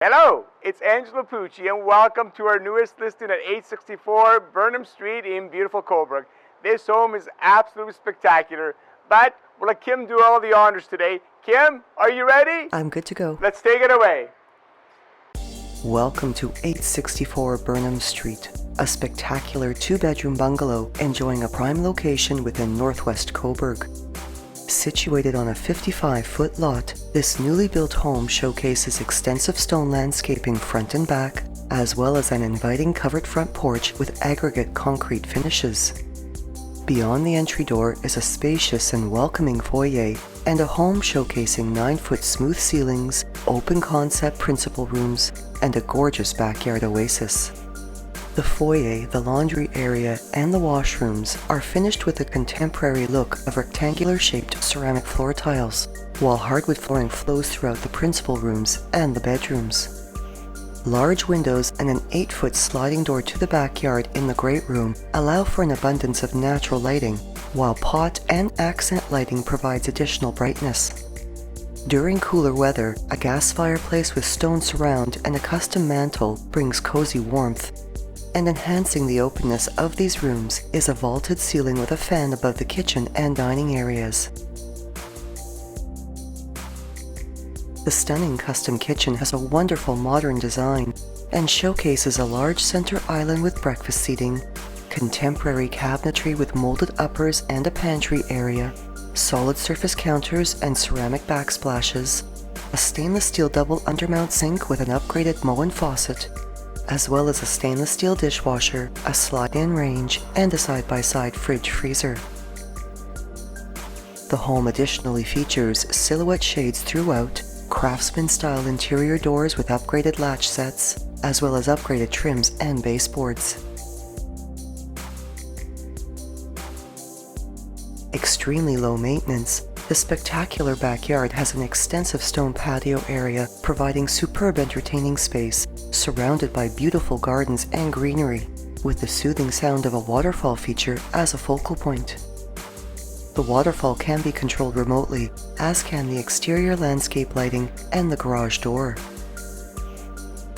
Hello, it's Angelo Pucci and welcome to our newest listing at 864 Burnham Street in beautiful Cobourg. This home is absolutely spectacular, but we'll let Kim do all the honors today. Kim, are you ready? I'm good to go. Let's take it away. Welcome to 864 Burnham Street, a spectacular two-bedroom bungalow enjoying a prime location within northwest Cobourg. Situated on a 55-foot lot, this newly built home showcases extensive stone landscaping front and back, as well as an inviting covered front porch with aggregate concrete finishes. Beyond the entry door is a spacious and welcoming foyer and a home showcasing 9-foot smooth ceilings, open concept principal rooms, and a gorgeous backyard oasis. The foyer, the laundry area, and the washrooms are finished with a contemporary look of rectangular-shaped ceramic floor tiles, while hardwood flooring flows throughout the principal rooms and the bedrooms. Large windows and an 8-foot sliding door to the backyard in the great room allow for an abundance of natural lighting, while pot and accent lighting provides additional brightness. During cooler weather, a gas fireplace with stone surround and a custom mantle brings cozy warmth. And enhancing the openness of these rooms is a vaulted ceiling with a fan above the kitchen and dining areas. The stunning custom kitchen has a wonderful modern design and showcases a large center island with breakfast seating, contemporary cabinetry with molded uppers and a pantry area, solid surface counters and ceramic backsplashes, a stainless steel double undermount sink with an upgraded Moen faucet, as well as a stainless steel dishwasher, a slide-in range, and a side-by-side fridge-freezer. The home additionally features silhouette shades throughout, craftsman-style interior doors with upgraded latch sets, as well as upgraded trims and baseboards. Extremely low maintenance, the spectacular backyard has an extensive stone patio area providing superb entertaining space, surrounded by beautiful gardens and greenery, with the soothing sound of a waterfall feature as a focal point. The waterfall can be controlled remotely, as can the exterior landscape lighting and the garage door.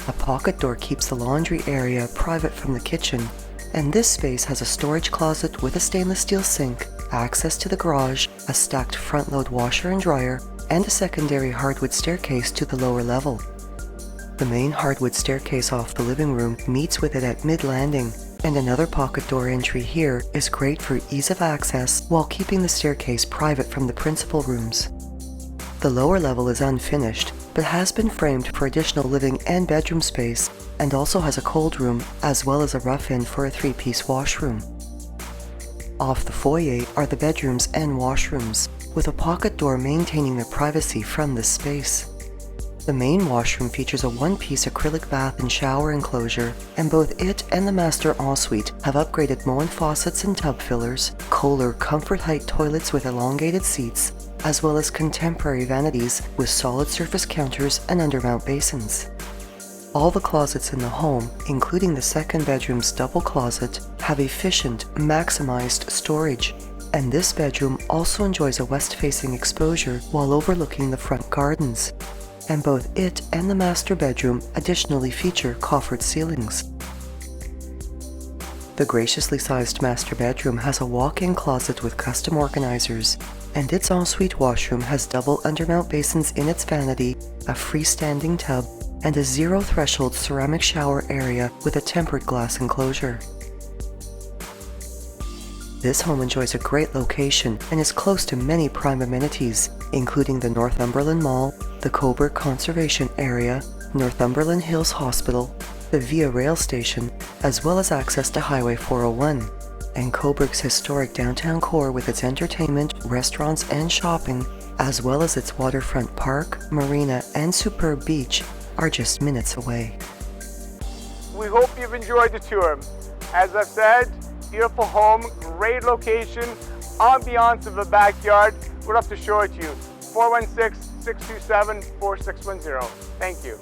A pocket door keeps the laundry area private from the kitchen, and this space has a storage closet with a stainless steel sink, access to the garage, a stacked front-load washer and dryer, and a secondary hardwood staircase to the lower level. The main hardwood staircase off the living room meets with it at mid-landing, and another pocket door entry here is great for ease of access while keeping the staircase private from the principal rooms. The lower level is unfinished, but has been framed for additional living and bedroom space, and also has a cold room as well as a rough-in for a 3-piece washroom. Off the foyer are the bedrooms and washrooms, with a pocket door maintaining their privacy from this space. The main washroom features a 1-piece acrylic bath and shower enclosure, and both it and the master ensuite have upgraded Moen faucets and tub fillers, Kohler comfort height toilets with elongated seats, as well as contemporary vanities with solid surface counters and undermount basins. All the closets in the home, including the second bedroom's double closet, have efficient, maximized storage, and this bedroom also enjoys a west-facing exposure while overlooking the front gardens. And both it and the master bedroom additionally feature coffered ceilings. The graciously sized master bedroom has a walk-in closet with custom organizers, and its ensuite washroom has double undermount basins in its vanity, a freestanding tub, and a zero-threshold ceramic shower area with a tempered glass enclosure. This home enjoys a great location and is close to many prime amenities, including the Northumberland Mall, the Cobourg Conservation Area, Northumberland Hills Hospital, the Via Rail Station, as well as access to Highway 401, and Cobourg's historic downtown core with its entertainment, restaurants, and shopping, as well as its waterfront park, marina, and superb beach, are just minutes away. We hope you've enjoyed the tour. As I've said, beautiful home, great location, ambiance of the backyard. We'd love to show it to you. 416-627-4610. Thank you.